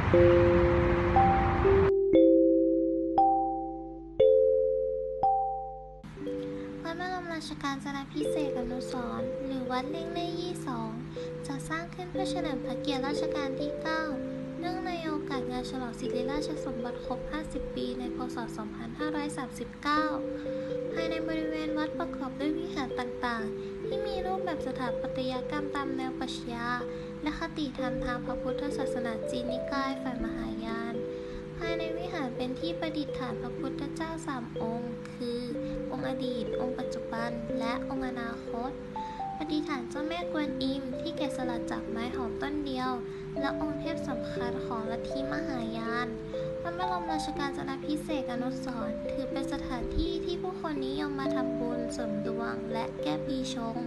วัดบรมราชกาญจนาภิเษกอนุสรณ์หรือวัดเล่งเน่ยี่สองจะสร้างขึ้นเพื่อเฉลิมพระเกียรติรัชกาลที่ 9 เนื่องในโอกาสงานฉลองสิริราชสมบัติครบ 50 ปีในพ.ศ. 2539 ภายในบริเวณวัดประกอบด้วยวิหารต่างๆ ที่มีรูปแบบสถาปัตยกรรมตามแนวปรัชญาและคติธรรมทางพระพุทธศาสนาจีนนิกายฝ่ายมหายาน ภายในวิหารเป็นที่ประดิษฐานพระพุทธเจ้า3 องค์ คือ องค์อดีต องค์ปัจจุบัน และองค์อนาคต ประดิษฐานเจ้าแม่กวนอิมที่แกะสลักจากไม้หอมต้นเดียว และองค์เทพสำคัญของลัทธิมหายานพระบรมราชกาญจนาภิเษกอนุสรณ์ถือเป็นสถานที่ที่ผู้คนนิยมมาทำบุญเสริมดวงและแก้ปีชง